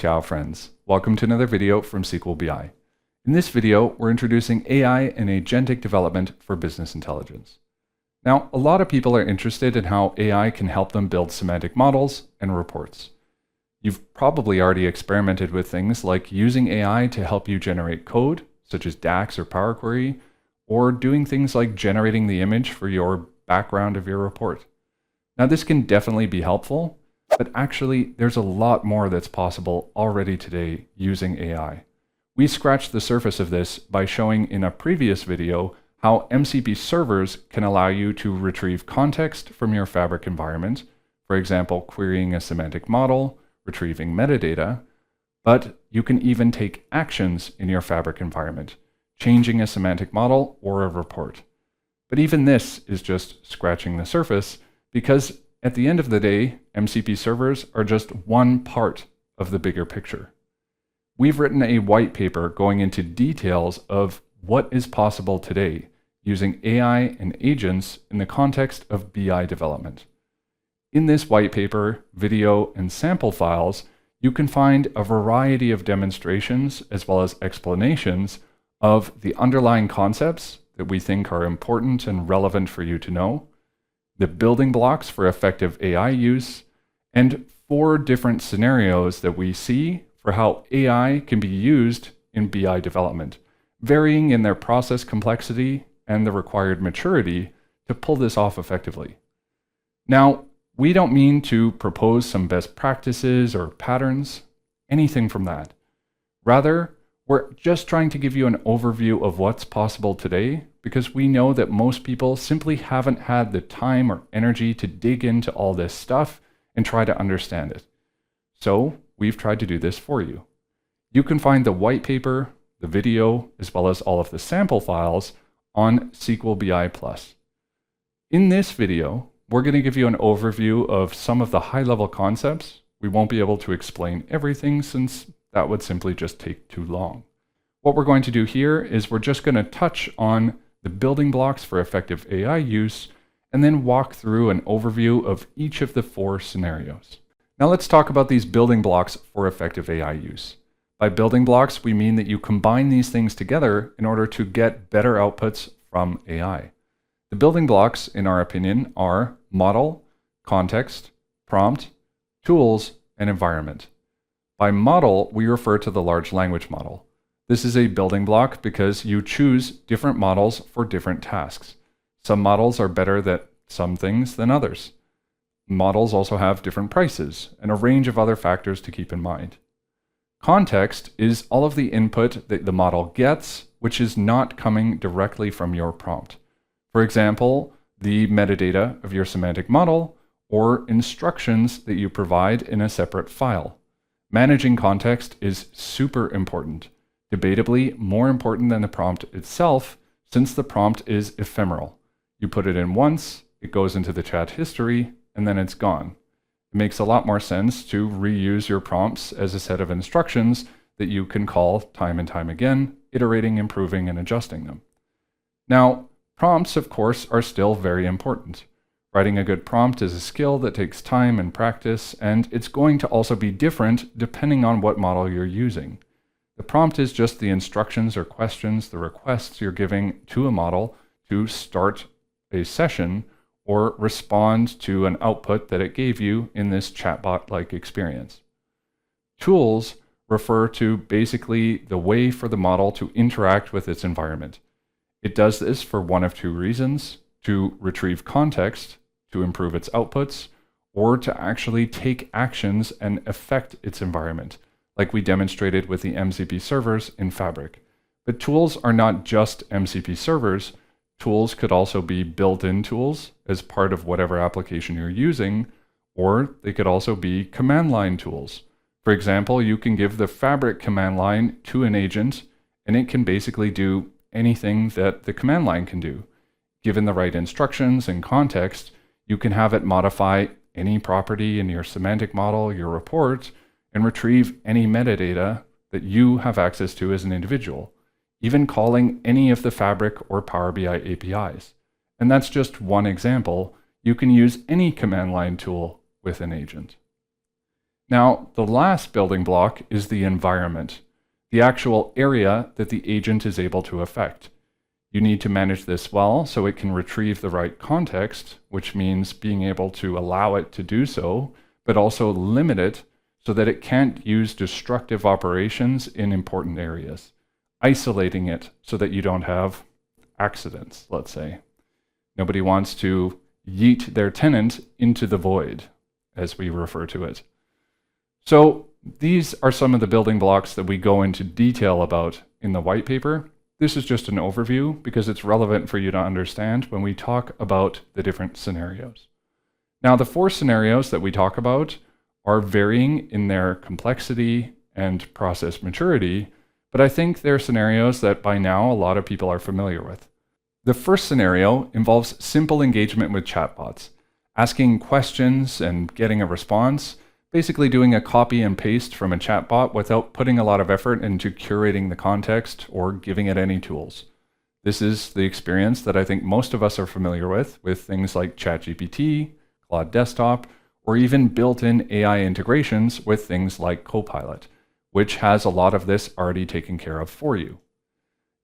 Ciao friends, welcome to another video from SQLBI. In this video, we're introducing AI and agentic development for business intelligence. Now, a lot of people are interested in how AI can help them build semantic models and reports. You've probably already experimented with things like using AI to help you generate code, such as DAX or Power Query, or doing things like generating the image for your background of your report. Now, this can definitely be helpful, but actually, there's a lot more that's possible already today using AI. We scratched the surface of this by showing in a previous video how MCP servers can allow you to retrieve context from your Fabric environment, for example, querying a semantic model, retrieving metadata, but you can even take actions in your Fabric environment, changing a semantic model or a report. But even this is just scratching the surface because at the end of the day, MCP servers are just one part of the bigger picture. We've written a white paper going into details of what is possible today using AI and agents in the context of BI development. In this white paper, video, and sample files, you can find a variety of demonstrations as well as explanations of the underlying concepts that we think are important and relevant for you to know, the building blocks for effective AI use, and 4 different scenarios that we see for how AI can be used in BI development, varying in their process complexity and the required maturity to pull this off effectively. Now, we don't mean to propose some best practices or patterns, anything from that. Rather, we're just trying to give you an overview of what's possible today because we know that most people simply haven't had the time or energy to dig into all this stuff and try to understand it. So we've tried to do this for you. You can find the white paper, the video, as well as all of the sample files on SQLBI+. In this video, we're going to give you an overview of some of the high-level concepts. We won't be able to explain everything since that would simply just take too long. What we're going to do here is we're just going to touch on the building blocks for effective AI use and then walk through an overview of each of the 4 scenarios. Now let's talk about these building blocks for effective AI use. By building blocks, we mean that you combine these things together in order to get better outputs from AI. The building blocks, in our opinion, are model, context, prompt, tools, and environment. By model, we refer to the large language model. This is a building block because you choose different models for different tasks. Some models are better at some things than others. Models also have different prices and a range of other factors to keep in mind. Context is all of the input that the model gets, which is not coming directly from your prompt. For example, the metadata of your semantic model or instructions that you provide in a separate file. Managing context is super important, debatably more important than the prompt itself, since the prompt is ephemeral. You put it in once, it goes into the chat history, and then it's gone. It makes a lot more sense to reuse your prompts as a set of instructions that you can call time and time again, iterating, improving, and adjusting them. Now, prompts, of course, are still very important. Writing a good prompt is a skill that takes time and practice, and it's going to also be different depending on what model you're using. The prompt is just the instructions or questions, the requests you're giving to a model to start a session or respond to an output that it gave you in this chatbot-like experience. Tools refer to basically the way for the model to interact with its environment. It does this for one of 2 reasons: to retrieve context, to improve its outputs, or to actually take actions and affect its environment, like we demonstrated with the MCP servers in Fabric. But tools are not just MCP servers. Tools could also be built-in tools as part of whatever application you're using, or they could also be command line tools. For example, you can give the Fabric command line to an agent, and it can basically do anything that the command line can do. Given the right instructions and context, you can have it modify any property in your semantic model, your report, and retrieve any metadata that you have access to as an individual, even calling any of the Fabric or Power BI APIs. And that's just one example. You can use any command line tool with an agent. Now, the last building block is the environment, the actual area that the agent is able to affect. You need to manage this well so it can retrieve the right context, which means being able to allow it to do so, but also limit it so that it can't use destructive operations in important areas, isolating it so that you don't have accidents, let's say. Nobody wants to yeet their tenant into the void, as we refer to it. So these are some of the building blocks that we go into detail about in the white paper. This is just an overview because it's relevant for you to understand when we talk about the different scenarios. Now, the 4 scenarios that we talk about are varying in their complexity and process maturity, but I think they're scenarios that by now a lot of people are familiar with. The first scenario involves simple engagement with chatbots, asking questions and getting a response, basically doing a copy and paste from a chatbot without putting a lot of effort into curating the context or giving it any tools. This is the experience that I think most of us are familiar with things like ChatGPT, Claude Desktop, or even built-in AI integrations with things like Copilot, which has a lot of this already taken care of for you.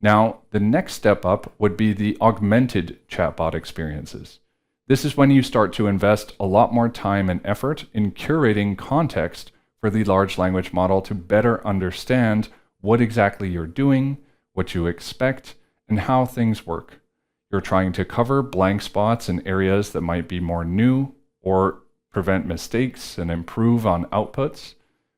Now, the next step up would be the augmented chatbot experiences. This is when you start to invest a lot more time and effort in curating context for the large language model to better understand what exactly you're doing, what you expect, and how things work. You're trying to cover blank spots in areas that might be more new or prevent mistakes and improve on outputs.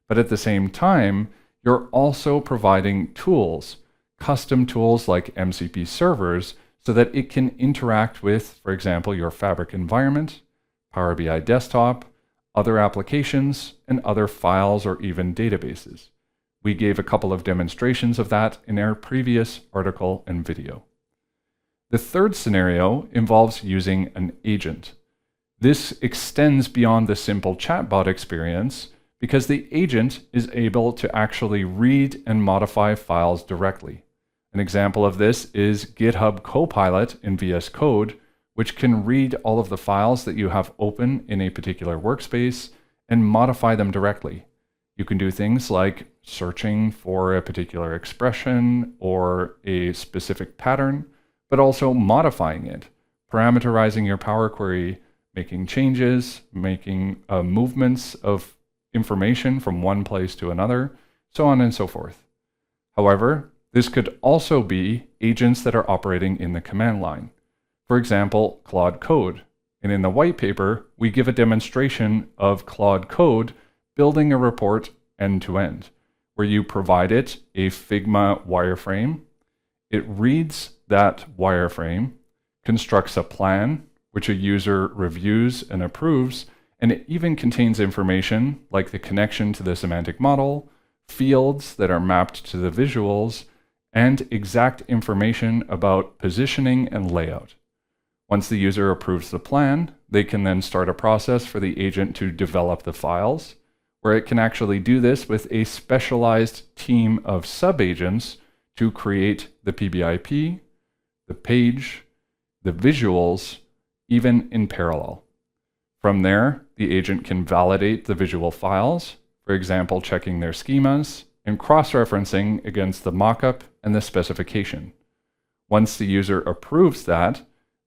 But at the same time, you're also providing tools, custom tools like MCP servers, so that it can interact with, for example, your Fabric environment, Power BI desktop, other applications, and other files or even databases. We gave a couple of demonstrations of that in our previous article and video. The third scenario involves using an agent. This extends beyond the simple chatbot experience because the agent is able to actually read and modify files directly. An example of this is GitHub Copilot in VS Code, which can read all of the files that you have open in a particular workspace and modify them directly. You can do things like searching for a particular expression or a specific pattern, but also modifying it, parameterizing your Power Query, making changes, making movements of information from one place to another, so on and so forth. However, this could also be agents that are operating in the command line. For example, Claude Code. And in the white paper, we give a demonstration of Claude Code building a report end-to-end, where you provide it a Figma wireframe. It reads that wireframe, constructs a plan, which a user reviews and approves, and it even contains information like the connection to the semantic model, fields that are mapped to the visuals, and exact information about positioning and layout. Once the user approves the plan, they can then start a process for the agent to develop the files, where it can actually do this with a specialized team of sub-agents to create the PBIP, the page, the visuals, even in parallel. From there, the agent can validate the visual files, for example, checking their schemas, and cross-referencing against the mockup and the specification. Once the user approves that,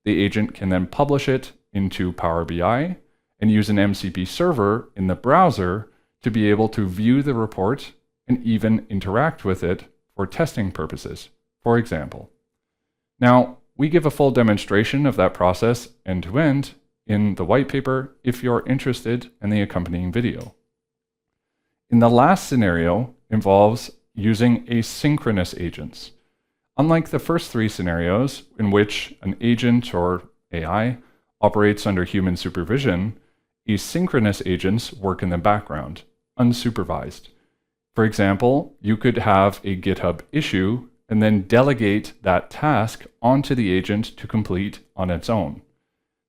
the agent can then publish it into Power BI and use an MCP server in the browser to be able to view the report and even interact with it for testing purposes, for example. Now, we give a full demonstration of that process end-to-end in the white paper if you're interested in the accompanying video. In the last scenario involves using asynchronous agents. Unlike the first 3 scenarios in which an agent or AI operates under human supervision, asynchronous agents work in the background, unsupervised. For example, you could have a GitHub issue and then delegate that task onto the agent to complete on its own.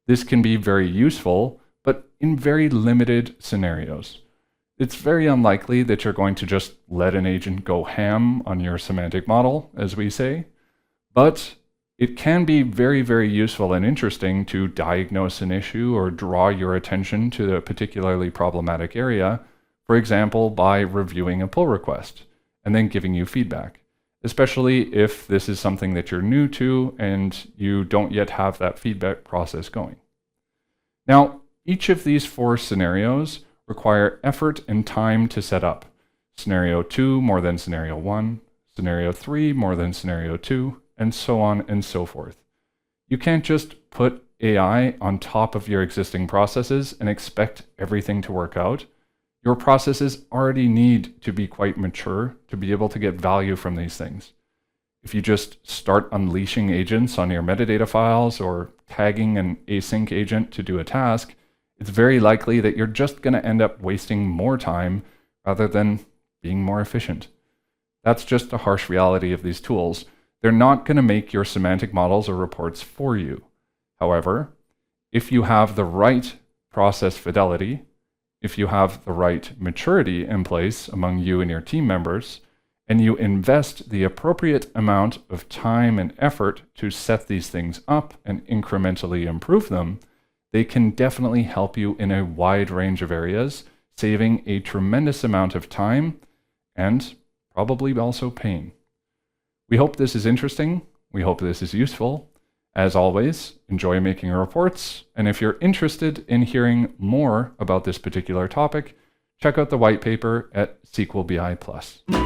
This can be very useful, but in very limited scenarios. It's very unlikely that you're going to just let an agent go ham on your semantic model, as we say, but it can be very, very useful and interesting to diagnose an issue or draw your attention to a particularly problematic area. for example, by reviewing a pull request and then giving you feedback, especially if this is something that you're new to and you don't yet have that feedback process going. Now, each of these 4 scenarios require effort and time to set up. Scenario 2 more than scenario 1, scenario 3 more than scenario 2, and so on and so forth. You can't just put AI on top of your existing processes and expect everything to work out. Your processes already need to be quite mature to be able to get value from these things. If you just start unleashing agents on your metadata files or tagging an async agent to do a task, it's very likely that you're just going to end up wasting more time rather than being more efficient. That's just a harsh reality of these tools. They're not going to make your semantic models or reports for you. However, if you have the right process fidelity, if you have the right maturity in place among you and your team members, and you invest the appropriate amount of time and effort to set these things up and incrementally improve them, they can definitely help you in a wide range of areas, saving a tremendous amount of time and probably also pain. We hope this is interesting. We hope this is useful. As always, enjoy making reports. And if you're interested in hearing more about this particular topic, check out the white paper at SQLBI+.